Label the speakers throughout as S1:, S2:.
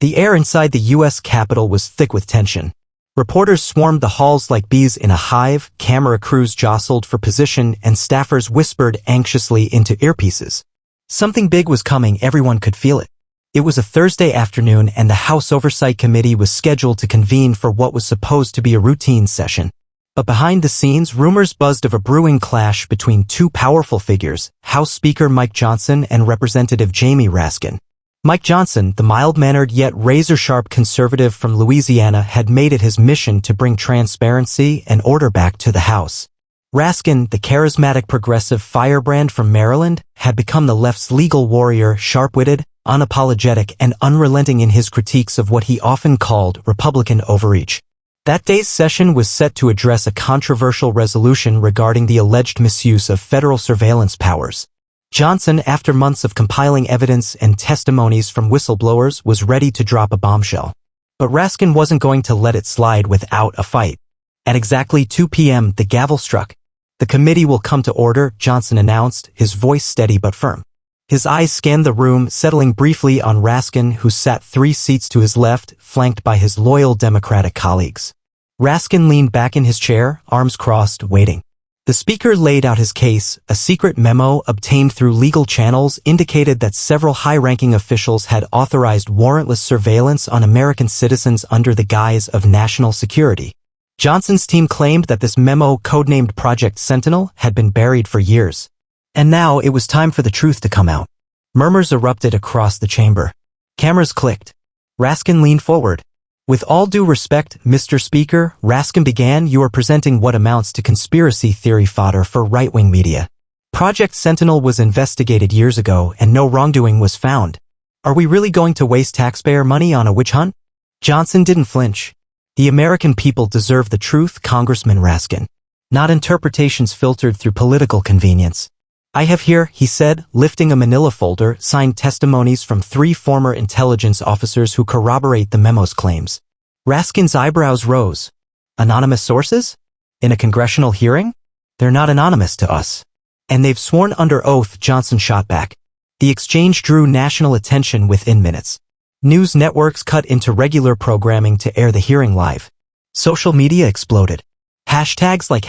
S1: The air inside the U.S. Capitol was thick with tension. Reporters swarmed the halls like bees in a hive, camera crews jostled for position, and staffers whispered anxiously into earpieces. Something big was coming, everyone could feel it. It was a Thursday afternoon and the House Oversight Committee was scheduled to convene for what was supposed to be a routine session. But behind the scenes, rumors buzzed of a brewing clash between two powerful figures, House Speaker Mike Johnson and Representative Jamie Raskin. Mike Johnson, the mild-mannered yet razor-sharp conservative from Louisiana, had made it his mission to bring transparency and order back to the House. Raskin, the charismatic progressive firebrand from Maryland, had become the left's legal warrior, sharp-witted, unapologetic, and unrelenting in his critiques of what he often called Republican overreach. That day's session was set to address a controversial resolution regarding the alleged misuse of federal surveillance powers. Johnson, after months of compiling evidence and testimonies from whistleblowers, was ready to drop a bombshell. But Raskin wasn't going to let it slide without a fight. At exactly 2 p.m., the gavel struck. "The committee will come to order," Johnson announced, his voice steady but firm. His eyes scanned the room, settling briefly on Raskin, who sat 3 seats to his left, flanked by his loyal Democratic colleagues. Raskin leaned back in his chair, arms crossed, waiting. The speaker laid out his case. A secret memo obtained through legal channels indicated that several high-ranking officials had authorized warrantless surveillance on American citizens under the guise of national security. Johnson's team claimed that this memo, codenamed Project Sentinel, had been buried for years. And now it was time for the truth to come out. Murmurs erupted across the chamber. Cameras clicked. Raskin leaned forward. "With all due respect, Mr. Speaker," Raskin began, "you are presenting what amounts to conspiracy theory fodder for right-wing media. Project Sentinel was investigated years ago and no wrongdoing was found. Are we really going to waste taxpayer money on a witch hunt?" Johnson didn't flinch. "The American people deserve the truth, Congressman Raskin, not interpretations filtered through political convenience. I have here," he said, lifting a manila folder, "signed testimonies from 3 former intelligence officers who corroborate the memo's claims." Raskin's eyebrows rose. "Anonymous sources? In a congressional hearing? They're not anonymous to us. And they've sworn under oath," Johnson shot back. The exchange drew national attention within minutes. News networks cut into regular programming to air the hearing live. Social media exploded. Hashtags like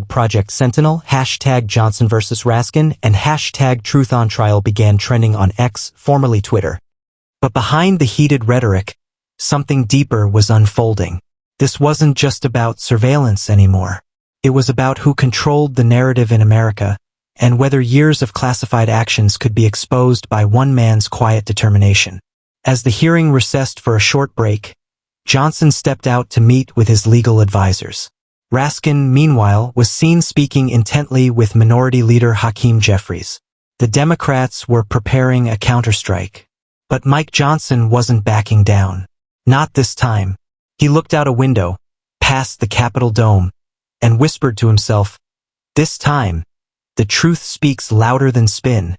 S1: #Project Sentinel, #Johnson vs. Raskin, and #Truth on Trial began trending on X, formerly Twitter. But behind the heated rhetoric, something deeper was unfolding. This wasn't just about surveillance anymore. It was about who controlled the narrative in America, and whether years of classified actions could be exposed by one man's quiet determination. As the hearing recessed for a short break, Johnson stepped out to meet with his legal advisors. Raskin, meanwhile, was seen speaking intently with Minority Leader Hakeem Jeffries. The Democrats were preparing a counterstrike. But Mike Johnson wasn't backing down. Not this time. He looked out a window, past the Capitol dome, and whispered to himself, "This time, the truth speaks louder than spin."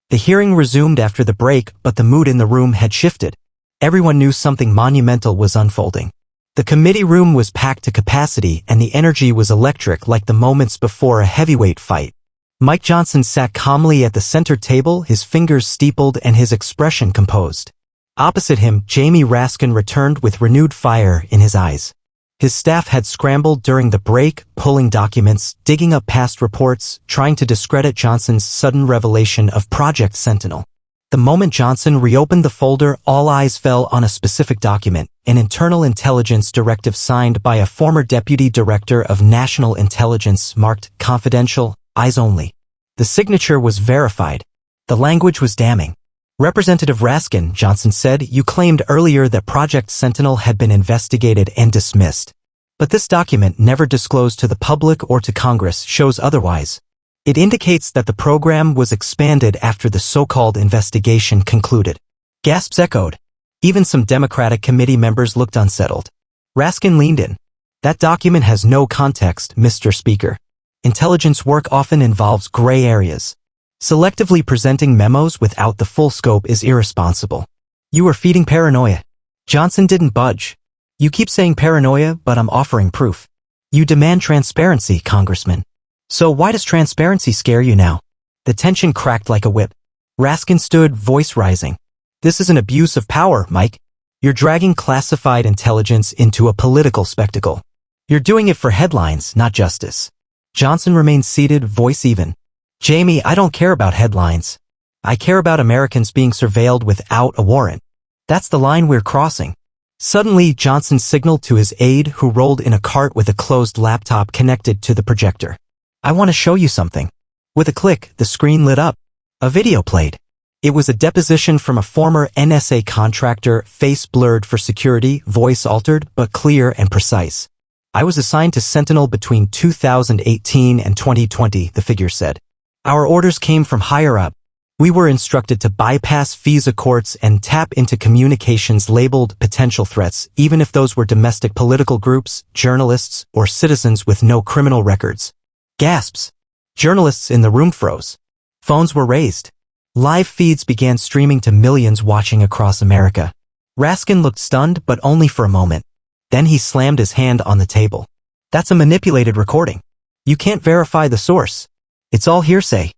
S1: The hearing resumed after the break, but the mood in the room had shifted. Everyone knew something monumental was unfolding. The committee room was packed to capacity and the energy was electric like the moments before a heavyweight fight. Mike Johnson sat calmly at the center table, his fingers steepled and his expression composed. Opposite him, Jamie Raskin returned with renewed fire in his eyes. His staff had scrambled during the break, pulling documents, digging up past reports, trying to discredit Johnson's sudden revelation of Project Sentinel. The moment Johnson reopened the folder, all eyes fell on a specific document, an internal intelligence directive signed by a former deputy director of national intelligence marked confidential, eyes only. The signature was verified. The language was damning. "Representative Raskin," Johnson said, "you claimed earlier that Project Sentinel had been investigated and dismissed. But this document, never disclosed to the public or to Congress, shows otherwise. It indicates that the program was expanded after the so-called investigation concluded." Gasps echoed. Even some Democratic committee members looked unsettled. Raskin leaned in. "That document has no context, Mr. Speaker. Intelligence work often involves gray areas. Selectively presenting memos without the full scope is irresponsible. You are feeding paranoia." Johnson didn't budge. "You keep saying paranoia, but I'm offering proof. You demand transparency, Congressman. So why does transparency scare you now?" The tension cracked like a whip. Raskin stood, voice rising. "This is an abuse of power, Mike. You're dragging classified intelligence into a political spectacle. You're doing it for headlines, not justice. Johnson remained seated, voice even. Jamie, I don't care about headlines. I care about Americans being surveilled without a warrant. That's the line we're crossing. Suddenly, Johnson signaled to his aide, who rolled in a cart with a closed laptop connected to the projector. I want to show you something. With a click, the screen lit up. A video played. It was a deposition from a former NSA contractor, face blurred for security, voice altered, but clear and precise. I was assigned to Sentinel between 2018 and 2020, the figure said. Our orders came from higher up. We were instructed to bypass FISA courts and tap into communications labeled potential threats, even if those were domestic political groups, journalists, or citizens with no criminal records. Gasps. Journalists in the room froze. Phones were raised. Live feeds began streaming to millions watching across America. Raskin looked stunned, but only for a moment. Then he slammed his hand on the table. That's a manipulated recording. You can't verify the source. It's all hearsay.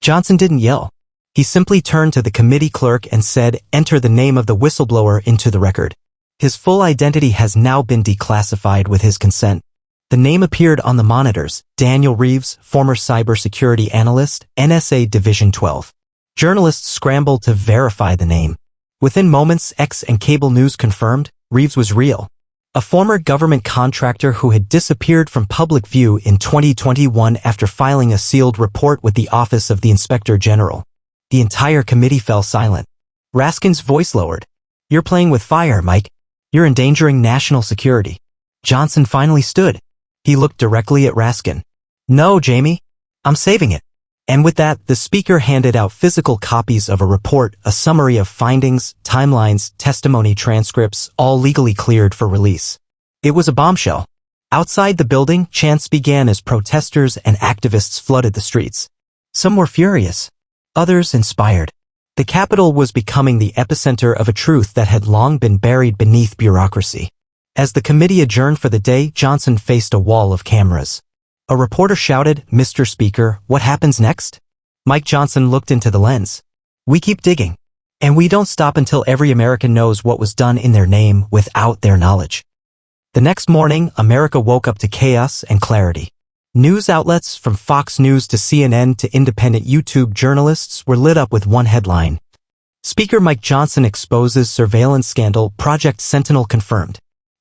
S1: Johnson didn't yell. He simply turned to the committee clerk and said, "Enter the name of the whistleblower into the record." His full identity has now been declassified with his consent. The name appeared on the monitors: Daniel Reeves, former cybersecurity analyst, NSA Division 12. Journalists scrambled to verify the name. Within moments, X and cable news confirmed Reeves was real. A former government contractor who had disappeared from public view in 2021 after filing a sealed report with the Office of the Inspector General. The entire committee fell silent. Raskin's voice lowered. "You're playing with fire, Mike. You're endangering national security." Johnson finally stood. He looked directly at Raskin. "No, Jamie. I'm saving it." And with that, the speaker handed out physical copies of a report, a summary of findings, timelines, testimony transcripts, all legally cleared for release. It was a bombshell. Outside the building, chants began as protesters and activists flooded the streets. Some were furious. Others inspired. The Capitol was becoming the epicenter of a truth that had long been buried beneath bureaucracy. As the committee adjourned for the day, Johnson faced a wall of cameras. A reporter shouted, "Mr. Speaker, what happens next?" Mike Johnson looked into the lens. "We keep digging. And we don't stop until every American knows what was done in their name without their knowledge." The next morning, America woke up to chaos and clarity. News outlets from Fox News to CNN to independent YouTube journalists were lit up with one headline. Speaker Mike Johnson exposes surveillance scandal, Project Sentinel confirmed.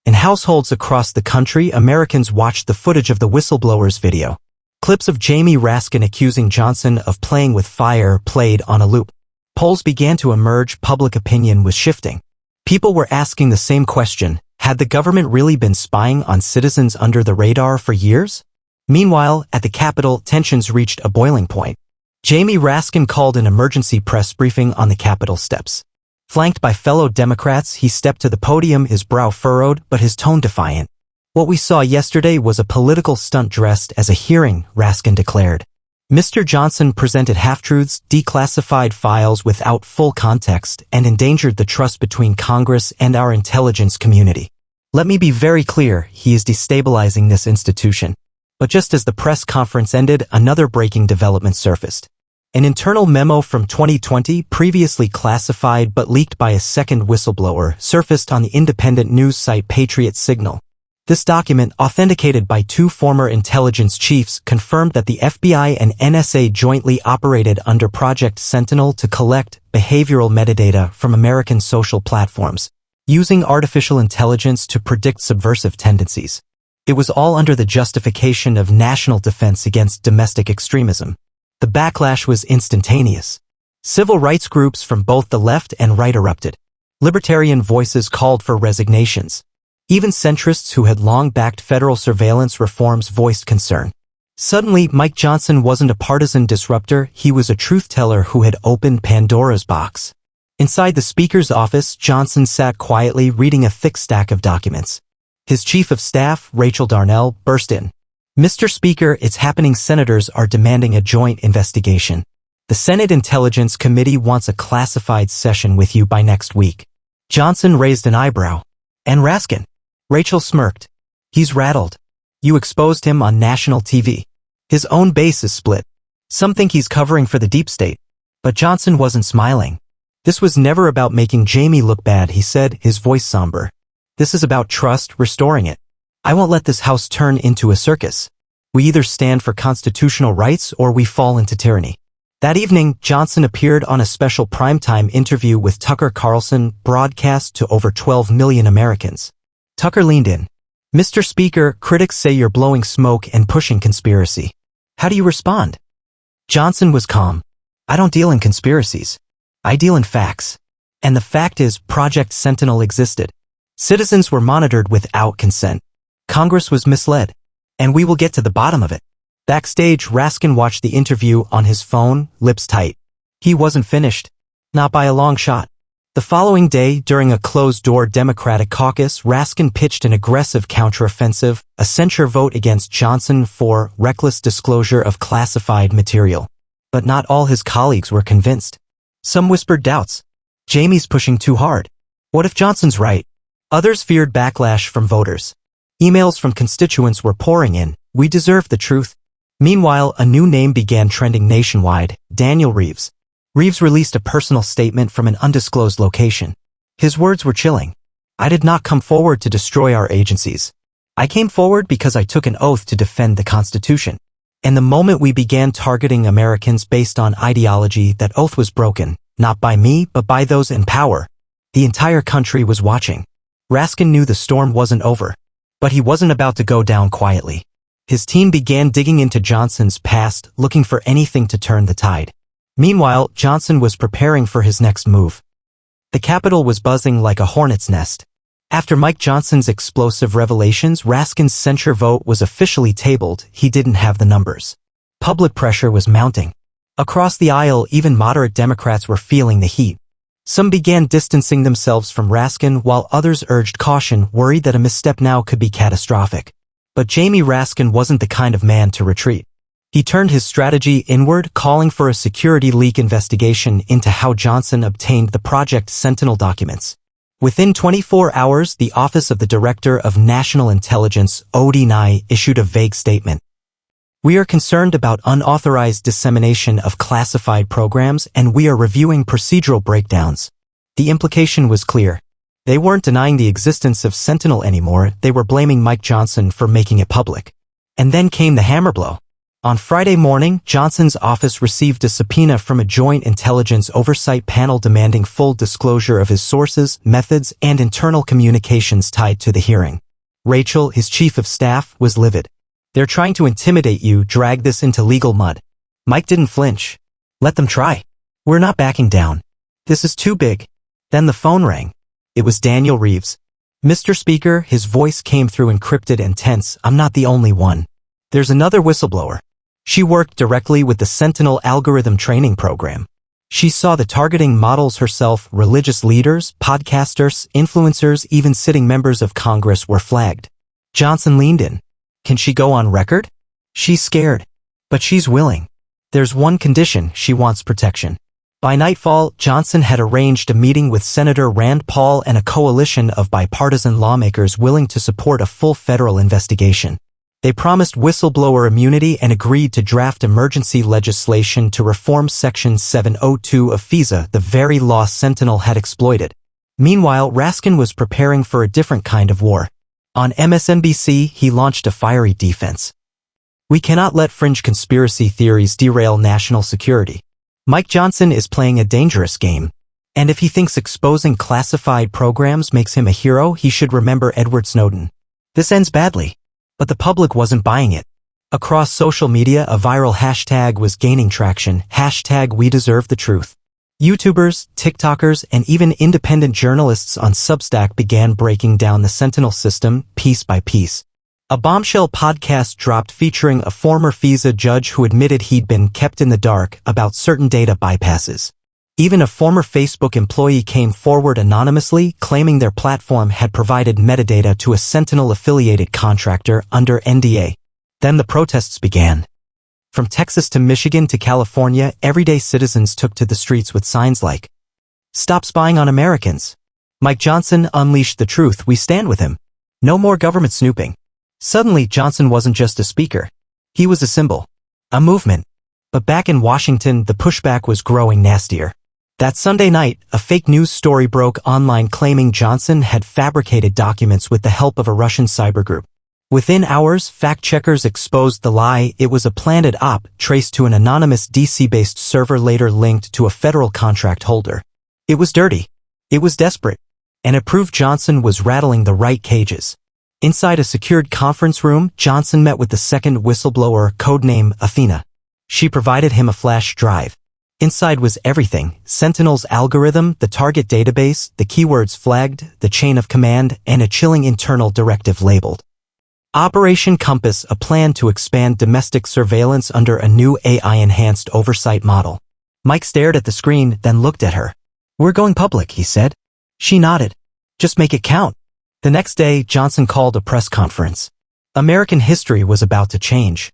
S1: In households across the country, Americans watched the footage of the whistleblowers video. Clips of Jamie Raskin accusing Johnson of playing with fire played on a loop. Polls began to emerge, public opinion was shifting. People were asking the same question: had the government really been spying on citizens under the radar for years? Meanwhile, at the Capitol, tensions reached a boiling point. Jamie Raskin called an emergency press briefing on the Capitol steps. Flanked by fellow Democrats, he stepped to the podium, his brow furrowed, but his tone defiant. "What we saw yesterday was a political stunt dressed as a hearing," Raskin declared. Mr. Johnson presented half-truths, declassified files without full context, and endangered the trust between Congress and our intelligence community. "Let me be very clear, he is destabilizing this institution." But just as the press conference ended, another breaking development surfaced. An internal memo from 2020, previously classified but leaked by a second whistleblower, surfaced on the independent news site Patriot Signal. This document, authenticated by two former intelligence chiefs, confirmed that the FBI and NSA jointly operated under Project Sentinel to collect behavioral metadata from American social platforms, using artificial intelligence to predict subversive tendencies. It was all under the justification of national defense against domestic extremism. The backlash was instantaneous. Civil rights groups from both the left and right erupted. Libertarian voices called for resignations. Even centrists who had long backed federal surveillance reforms voiced concern. Suddenly, Mike Johnson wasn't a partisan disruptor, he was a truth-teller who had opened Pandora's box. Inside the speaker's office, Johnson sat quietly reading a thick stack of documents. His chief of staff, Rachel Darnell, burst in. "Mr. Speaker, it's happening. Senators are demanding a joint investigation. The Senate Intelligence Committee wants a classified session with you by next week." Johnson raised an eyebrow. "And Raskin?" Rachel smirked. "He's rattled. You exposed him on national TV. His own base is split. Some think he's covering for the deep state." But Johnson wasn't smiling. This was never about making Jamie look bad, he said, his voice somber. This is about trust, restoring it. I won't let this house turn into a circus. We either stand for constitutional rights or we fall into tyranny. That evening, Johnson appeared on a special primetime interview with Tucker Carlson, broadcast to over 12 million Americans. Tucker leaned in. Mr. Speaker, critics say you're blowing smoke and pushing conspiracy. How do you respond? Johnson was calm. I don't deal in conspiracies. I deal in facts. And the fact is, Project Sentinel existed. Citizens were monitored without consent. Congress was misled. And we will get to the bottom of it. Backstage, Raskin watched the interview on his phone, lips tight. He wasn't finished. Not by a long shot. The following day, during a closed-door Democratic caucus, Raskin pitched an aggressive counteroffensive, a censure vote against Johnson for reckless disclosure of classified material. But not all his colleagues were convinced. Some whispered doubts. Jamie's pushing too hard. What if Johnson's right? Others feared backlash from voters. Emails from constituents were pouring in. We deserve the truth. Meanwhile, a new name began trending nationwide, Daniel Reeves. Reeves released a personal statement from an undisclosed location. His words were chilling. I did not come forward to destroy our agencies. I came forward because I took an oath to defend the Constitution. And the moment we began targeting Americans based on ideology, that oath was broken, not by me, but by those in power. The entire country was watching. Raskin knew the storm wasn't over. But he wasn't about to go down quietly. His team began digging into Johnson's past, looking for anything to turn the tide. Meanwhile, Johnson was preparing for his next move. The Capitol was buzzing like a hornet's nest. After Mike Johnson's explosive revelations, Raskin's censure vote was officially tabled. He didn't have the numbers. Public pressure was mounting. Across the aisle, even moderate Democrats were feeling the heat. Some began distancing themselves from Raskin while others urged caution, worried that a misstep now could be catastrophic. But Jamie Raskin wasn't the kind of man to retreat. He turned his strategy inward, calling for a security leak investigation into how Johnson obtained the Project Sentinel documents. Within 24 hours, the Office of the Director of National Intelligence, ODNI, issued a vague statement. We are concerned about unauthorized dissemination of classified programs, and we are reviewing procedural breakdowns. The implication was clear. They weren't denying the existence of Sentinel anymore, they were blaming Mike Johnson for making it public. And then came the hammer blow. On Friday morning, Johnson's office received a subpoena from a joint intelligence oversight panel demanding full disclosure of his sources, methods, and internal communications tied to the hearing. Rachel, his chief of staff, was livid. They're trying to intimidate you, drag this into legal mud. Mike didn't flinch. Let them try. We're not backing down. This is too big. Then the phone rang. It was Daniel Reeves. Mr. Speaker, his voice came through encrypted and tense. I'm not the only one. There's another whistleblower. She worked directly with the Sentinel algorithm training program. She saw the targeting models herself. Religious leaders, podcasters, influencers, even sitting members of Congress were flagged. Johnson leaned in. Can she go on record? She's scared. But she's willing. There's one condition: she wants protection. By nightfall, Johnson had arranged a meeting with Senator Rand Paul and a coalition of bipartisan lawmakers willing to support a full federal investigation. They promised whistleblower immunity and agreed to draft emergency legislation to reform Section 702 of FISA, the very law Sentinel had exploited. Meanwhile, Raskin was preparing for a different kind of war. On MSNBC, he launched a fiery defense. We cannot let fringe conspiracy theories derail national security. Mike Johnson is playing a dangerous game. And if he thinks exposing classified programs makes him a hero, he should remember Edward Snowden. This ends badly. But the public wasn't buying it. Across social media, a viral hashtag was gaining traction, #WeDeserveTheTruth. YouTubers, TikTokers, and even independent journalists on Substack began breaking down the Sentinel system, piece by piece. A bombshell podcast dropped featuring a former FISA judge who admitted he'd been kept in the dark about certain data bypasses. Even a former Facebook employee came forward anonymously, claiming their platform had provided metadata to a Sentinel-affiliated contractor under NDA. Then the protests began. From Texas to Michigan to California, everyday citizens took to the streets with signs like, "Stop spying on Americans. Mike Johnson unleashed the truth, we stand with him. No more government snooping." Suddenly, Johnson wasn't just a speaker. He was a symbol. A movement. But back in Washington, the pushback was growing nastier. That Sunday night, a fake news story broke online claiming Johnson had fabricated documents with the help of a Russian cyber group. Within hours, fact-checkers exposed the lie. It was a planned op traced to an anonymous DC-based server later linked to a federal contract holder. It was dirty. It was desperate. And it proved Johnson was rattling the right cages. Inside a secured conference room, Johnson met with the second whistleblower, codename Athena. She provided him a flash drive. Inside was everything: Sentinel's algorithm, the target database, the keywords flagged, the chain of command, and a chilling internal directive labeled Operation Compass, a plan to expand domestic surveillance under a new AI-enhanced oversight model. Mike stared at the screen, then looked at her. "We're going public," he said. She nodded. "Just make it count." The next day, Johnson called a press conference. American history was about to change.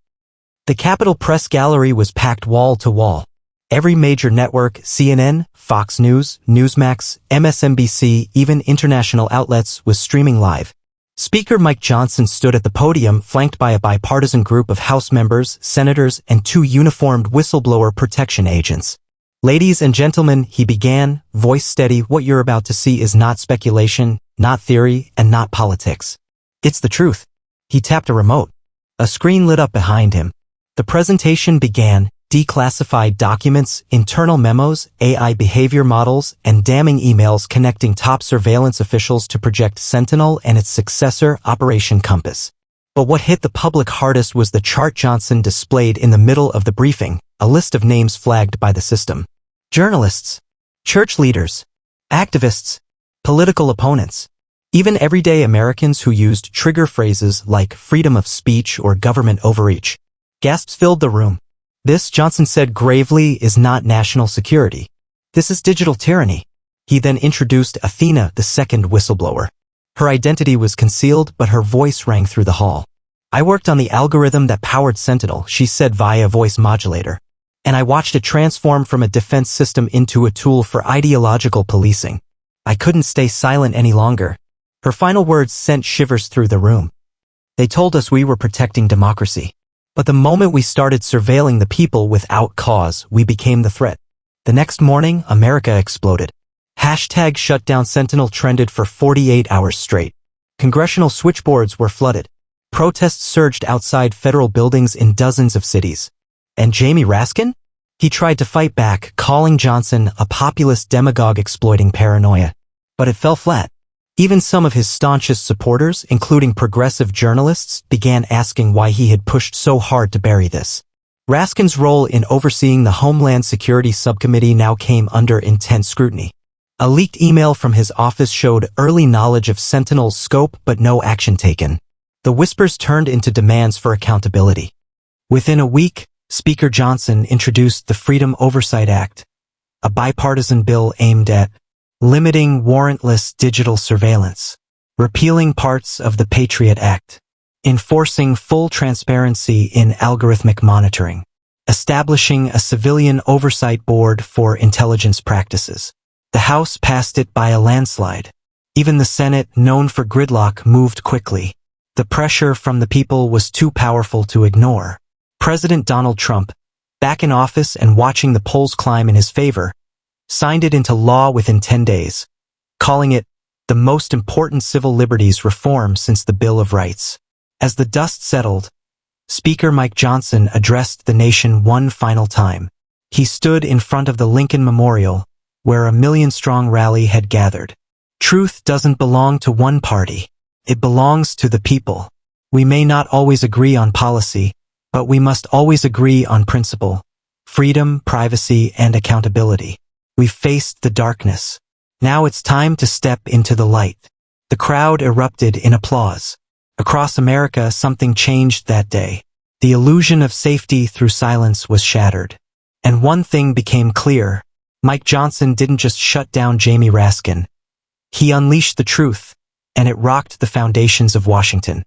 S1: The Capitol Press Gallery was packed wall to wall. Every major network, CNN, Fox News, Newsmax, MSNBC, even international outlets, was streaming live. Speaker Mike Johnson stood at the podium, flanked by a bipartisan group of House members, senators, and 2 uniformed whistleblower protection agents. "Ladies and gentlemen," he began, voice steady, "what you're about to see is not speculation, not theory, and not politics. It's the truth." He tapped a remote. A screen lit up behind him. The presentation began. Declassified documents, internal memos, AI behavior models, and damning emails connecting top surveillance officials to Project Sentinel and its successor, Operation Compass. But what hit the public hardest was the chart Johnson displayed in the middle of the briefing, a list of names flagged by the system. Journalists, church leaders, activists, political opponents, even everyday Americans who used trigger phrases like freedom of speech or government overreach. Gasps filled the room. "This," Johnson said gravely, "is not national security. This is digital tyranny." He then introduced Athena, the second whistleblower. Her identity was concealed, but her voice rang through the hall. "I worked on the algorithm that powered Sentinel," she said via voice modulator. "And I watched it transform from a defense system into a tool for ideological policing. I couldn't stay silent any longer." Her final words sent shivers through the room. "They told us we were protecting democracy. But the moment we started surveilling the people without cause, we became the threat." The next morning, America exploded. Hashtag Shutdown Sentinel trended for 48 hours straight. Congressional switchboards were flooded. Protests surged outside federal buildings in dozens of cities. And Jamie Raskin? He tried to fight back, calling Johnson a populist demagogue exploiting paranoia. But it fell flat. Even some of his staunchest supporters, including progressive journalists, began asking why he had pushed so hard to bury this. Raskin's role in overseeing the Homeland Security Subcommittee now came under intense scrutiny. A leaked email from his office showed early knowledge of Sentinel's scope but no action taken. The whispers turned into demands for accountability. Within a week, Speaker Johnson introduced the Freedom Oversight Act, a bipartisan bill aimed at limiting warrantless digital surveillance, repealing parts of the Patriot Act, enforcing full transparency in algorithmic monitoring, establishing a civilian oversight board for intelligence practices. The House passed it by a landslide. Even the Senate, known for gridlock, moved quickly. The pressure from the people was too powerful to ignore. President Donald Trump, back in office and watching the polls climb in his favor, signed it into law within 10 days, calling it the most important civil liberties reform since the Bill of Rights. As the dust settled, Speaker Mike Johnson addressed the nation one final time. He stood in front of the Lincoln Memorial, where a million-strong rally had gathered. "Truth doesn't belong to one party. It belongs to the people. We may not always agree on policy, but we must always agree on principle, freedom, privacy, and accountability. We've faced the darkness. Now it's time to step into the light." The crowd erupted in applause. Across America, something changed that day. The illusion of safety through silence was shattered. And one thing became clear. Mike Johnson didn't just shut down Jamie Raskin. He unleashed the truth, and it rocked the foundations of Washington.